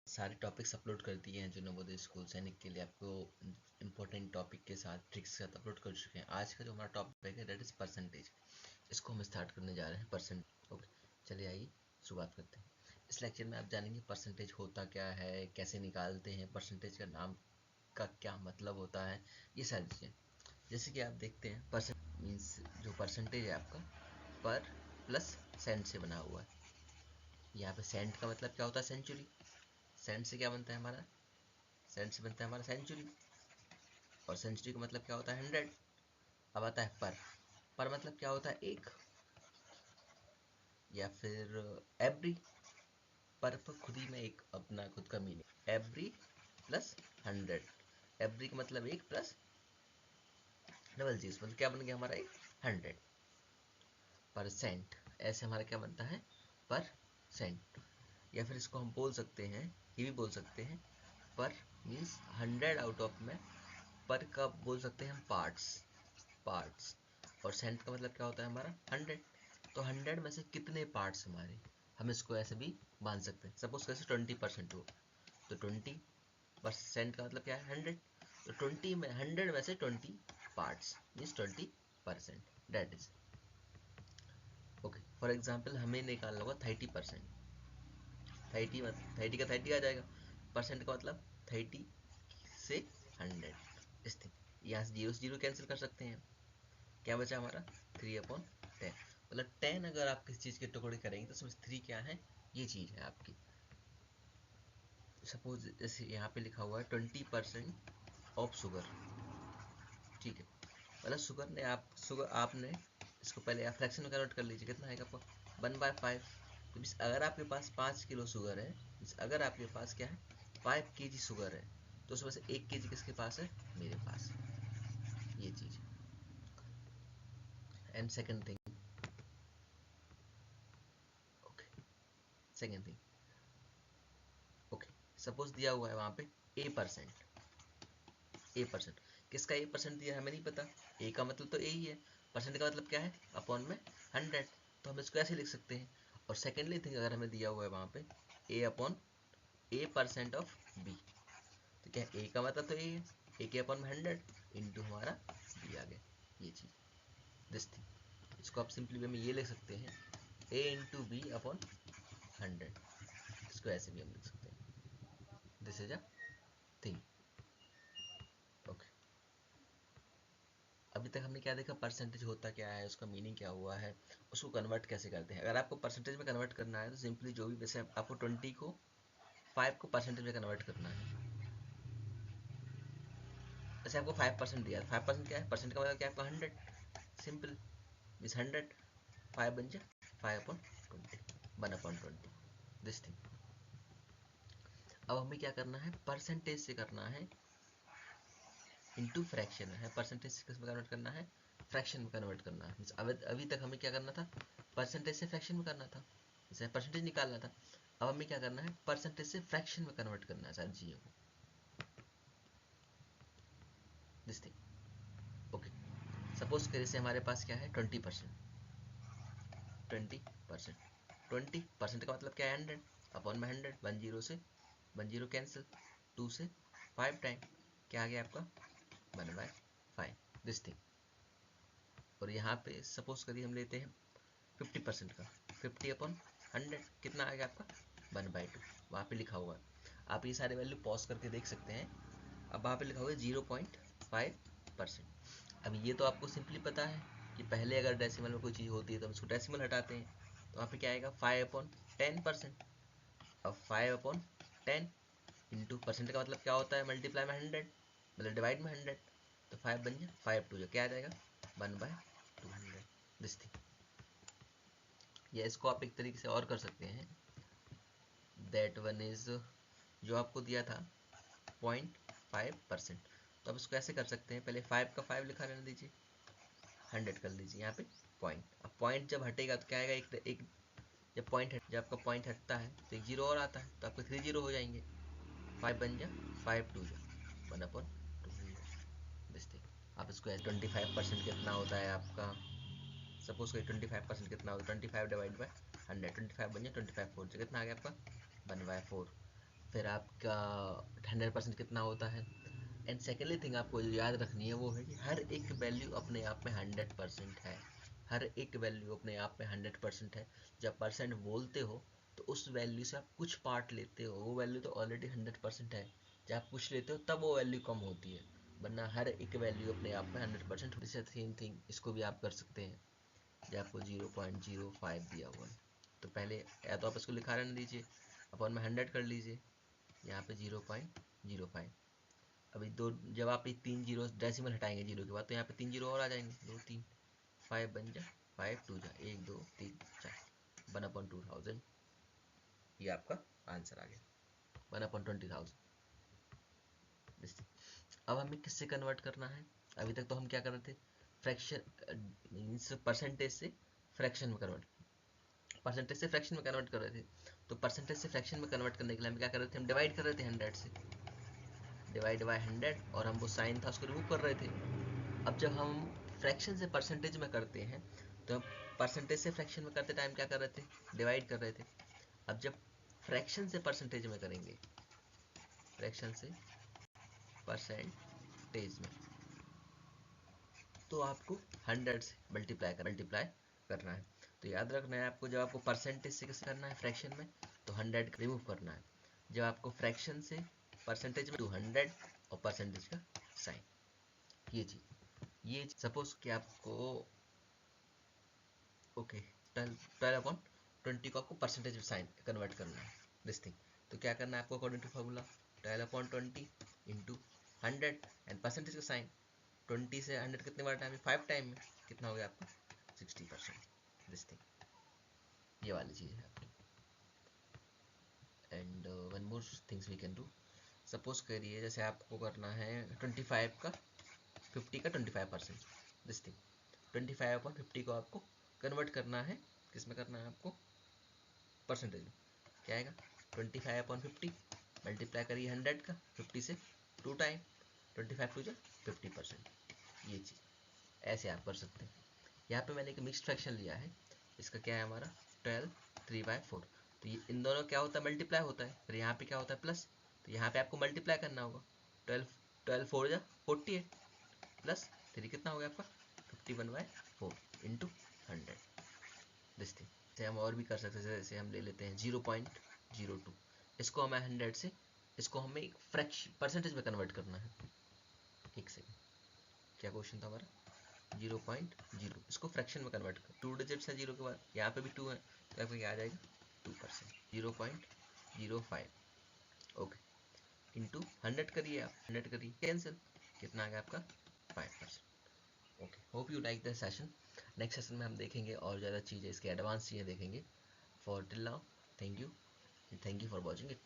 सारे topics upload कर दिए हैं जो नवोदय स्कूल सैनिक के लिए, आपको इम्पोर्टेंट टॉपिक के साथ ट्रिक्स के साथ अपलोड कर चुके हैं। आज का जो हमारा टॉपिक है दैट इज़ परसेंटेज। इसको हम स्टार्ट करने जा रहे हैं परसेंट। ओके, चलिए आइए शुरुआत करते हैं। इस लेक्चर में आप जानेंगे परसेंटेज होता क्या है, कैसे निकालते हैं, परसेंटेज का नाम का क्या मतलब होता है, ये सारी चीज़ें। जैसे कि आप देखते हैं परसेंट मीन्स जो परसेंटेज है आपका पर प्लस सेंट से बना हुआ है। यहाँ पे सेंट का मतलब क्या होता है, सेंचुरी। सेंट से क्या बनता है हमारा, सेंट से बनता है हमारा सेंचुरी, और सेंचुरी का मतलब क्या होता है 100। अब आता है पर मतलब क्या होता है एक, या फिर एवरी। पर खुद ही में एक अपना खुद का मीनिंग, एवरी प्लस 100। एवरी का मतलब एक प्लस डबल जी, मतलब क्या बन गया हमारा एक 100। परसेंट ऐसे हमारा क्या बनता है, पर सेंट। या फिर इसको हम बोल सकते हैं, ये भी बोल सकते हैं, पर मीन्स 100 आउट ऑफ में, पर का बोल सकते हैं हम पार्ट्स। और सेंट का मतलब क्या होता है हमारा 100। तो 100 में से कितने पार्ट्स हमारे, हम इसको ऐसे भी बांध सकते हैं। सपोज कैसे 20% हो तो 20% का मतलब क्या है 100। तो 20 में 100 में से 20 parts means 20%, that is okay. For example हमें निकालना होगा 30%। 30 का 30 आ जाएगा, परसेंट का मतलब 30 से 100। इस थिंग यहाँ से जीरो से जीरो कैंसिल कर सकते हैं। क्या बचा हमारा 3/10। मतलब 10 अगर आप किसी चीज़ के टुकड़े करेंगे तो उसमें 3 क्या है, ये चीज़ है आपकी। सपोज जैसे यहाँ पे लिखा हुआ है 20% ऑफ शुगर, ठीक है। मतलब शुगर आपने इसको पहले आप फ्रैक्शन में कन्वर्ट कर लीजिए, कितना आएगा आपको 1/5। तो मीन्स अगर आपके पास 5 किलो शुगर है, मीन्स अगर आपके पास क्या है 5 kg शुगर है, तो उसमें से 1 kg किसके पास है, मेरे पास, ये चीज़। And second thing, okay, second thing, okay, suppose दिया हुआ है वहाँ पे ए परसेंट। किसका ए% दिया है हमें नहीं पता। ए का मतलब तो ए ही है, परसेंट का मतलब क्या है अपॉन में 100। तो हम इसको ऐसे लिख सकते हैं। और सेकेंडली थिंग, अगर हमें दिया हुआ है वहाँ पे A/A% ऑफ बी, तो क्या है ए का मतलब तो ए है, ए के अपॉन में 100 इंटू हमारा बी आ गया, ये चीज़ दिस थिंग। इसको आप सिंपली वे में ये लिख सकते हैं ए इंटू बी अपॉन 100। इसको ऐसे भी हम लिख सकते हैं, this is a thing. Okay, अभी तक हमने क्या देखा, परसेंटेज होता क्या है, उसका मीनिंग क्या हुआ है, उसको कन्वर्ट कैसे करते हैं। अगर आपको परसेंटेज में कन्वर्ट करना है तो सिंपली जो भी, वैसे आपको 20 को 5 को परसेंटेज में कन्वर्ट करना है। जैसे आपको 5% दिया, 5% क्या है, परसेंट का मतलब क्या है आपका 100। सिंपल मीन्स 100, 5 बन जाए 5/20, 1/20, दिस थिंग। अब हमें क्या करना है, परसेंटेज से करना है इंटू फ्रैक्शन है। परसेंटेज से किस में कन्वर्ट करना है, फ्रैक्शन में कन्वर्ट करना है। अभी तक हमें क्या करना था, परसेंटेज से फ्रैक्शन में करना था, जैसे परसेंटेज निकालना था। अब हमें क्या करना है, परसेंटेज से फ्रैक्शन में कन्वर्ट करना है सारी चीज़ों को, दिस थिंग। ओके, सपोज करिए से हमारे पास क्या है 20%। 20%, 20% का मतलब क्या है 100 अपॉन में 100, 10 से 10 कैंसिल, 2 से 5 टाइम, क्या आ गया आपका 1/5, दिस थिंग। और यहाँ पे सपोज करिए हम लेते हैं 50% का, 50/100 कितना आएगा आपका 1/2, वहाँ पे लिखा हुआ है। आप ये सारे वैल्यू पॉज करके देख सकते हैं। अब वहाँ पे लिखा हुआ है 0.5%। अब ये तो आपको सिंपली पता है कि पहले अगर डेसिमल में कोई चीज़ होती है तो हम उसको डेसिमल हटाते हैं, तो वहाँ पे क्या आएगा 5/10%। अब 5/10 इंटू परसेंट का मतलब क्या होता है, मल्टीप्लाई में 100, मतलब डिवाइड में 100। तो 5 बन जाए 5 2 क्या आ जाएगा 1/200, दिस थिंग। या इसको आप एक तरीके से और कर सकते हैं, दैट वन इज जो आपको दिया था 0.5%। तो अब इसको ऐसे कर सकते हैं, पहले 5 का 5 लिखा रहने दीजिए, 100 कर लीजिए यहाँ पे पॉइंट। अब पॉइंट जब हटेगा तो क्या आएगा, एक जब आपका पॉइंट हटता है तो एक जीरो और आता है, तो आपके 3 जीरो हो जाएंगे, 5 बन जा 5 2 जा 1/200, दिस थिंग। आप इसको 25% कितना होता है आपका, सपोज करिए 25% कितना होता है, 25 डिवाइड बाई 100, 25 बन जाए 25 4 कितना आ गया आपका 1/4। फिर आपका 100% कितना होता है। एंड सेकेंडली थिंग आपको जो याद रखनी है वो है कि हर एक वैल्यू अपने आप में 100% है। हर एक वैल्यू अपने आप में 100% है। जब परसेंट बोलते हो तो उस वैल्यू से आप कुछ पार्ट लेते हो, वो वैल्यू तो ऑलरेडी 100% है। जब आप कुछ लेते हो तब वो वैल्यू कम होती है, वरना हर एक वैल्यू अपने आप में 100% होती है। सेम थिंग इसको भी आप कर सकते हैं। जब आपको 0.05 दिया हुआ है तो पहले या तो आप इसको लिखा रहने दीजिए, अपॉन में 100 कर लीजिए, यहाँ पे 0.05। अभी दो, जब आप ये 3 जीरो डेसिमल हटाएंगे जीरो के बाद तो यहाँ पे 3 जीरो और आ जाएंगे, 2 3 5 बन जा, 5 2 जा, 1 2 3 4, 1/2000। ये आपका आंसर आ गया, 1/20,000। अब हमें किससे कन्वर्ट करना है। अभी तक तो हम क्या कर रहे थे, फ्रैक्शन मीन्स परसेंटेज से फ्रैक्शन में कन्वर्ट, परसेंटेज से फ्रैक्शन में कन्वर्ट कर रहे थे। तो परसेंटेज से फ्रैक्शन में कन्वर्ट करने के लिए हम क्या कर रहे थे, हम डिवाइड कर रहे थे 100 से, डिवाइड बाय 100, और हम वो साइन था उसको रिमूव कर रहे थे। अब जब हम फ्रैक्शन से परसेंटेज में करते हैं तो हम परसेंटेज से फ्रैक्शन में करते टाइम क्या कर रहे थे, डिवाइड कर रहे थे। अब जब फ्रैक्शन से परसेंटेज में करेंगे, फ्रैक्शन से परसेंटेज में, तो आपको 100 से मल्टीप्लाई करना है। तो याद रखना है आपको, जब आपको परसेंटेज से कैसे करना है फ्रैक्शन में, तो 100 रिमूव करना है। जब आपको फ्रैक्शन से परसेंटेज में 200 और परसेंटेज का साइन, ये सपोज कि आपको ओके 12/20 को आपको परसेंटेज में साइन कन्वर्ट करना है, दिस थिंग। तो क्या करना है आपको, according to formula 12/20 into 100 and percentage का साइन। 20 से 100 कितने बार टाइम है, 5 टाइम में, कितना हो गया आपका 60%, दिस थिंग। ये वाली चीज़ है आपकी। And one more things we can do, suppose करिए जैसे आपको करना है 25 का 50 का 25%, दिस थिंग। 25/50 को आपको कन्वर्ट करना है, किस में करना है आपको, परसेंटेज में। क्या आएगा, 25/50 मल्टीप्लाई करिए 100 का 50 से 2 टाइम, 25 टू जा 50%। ये चीज़ ऐसे आप कर सकते हैं। यहाँ पे मैंने एक मिक्स्ड फ्रैक्शन लिया है, इसका क्या है हमारा 12 3/4। तो ये इन दोनों क्या होता है, मल्टीप्लाई होता है, फिर यहाँ पे क्या होता है प्लस, तो यहाँ पे आपको मल्टीप्लाई करना होगा। 12 4 जा 48 प्लस 3 कितना हो गया आपका 51/4 इंटू 100, दिस थिंग। से हम और भी कर सकते हैं, जैसे हम ले लेते हैं 0.02, इसको हमें 100 से, इसको हमें एक फ्रैक्शन परसेंटेज में कन्वर्ट करना है। एक सेकेंड, क्या क्वेश्चन था हमारा, 0.0, इसको फ्रैक्शन में कन्वर्ट कर, 2 डिजिट्स है जीरो के बाद, यहाँ पे भी 2 है तो आपको क्या आ जाएगा 2%, 0.05 ओके, इंटू 100 करिए, आप 100 करिए कैंसिल, कितना आ गया आपका 5%। Okay, hope you like the session. Next session में हम देखेंगे और ज़्यादा चीज़ें, इसके एडवांस चीज़ें देखेंगे। For till now, thank you for watching it.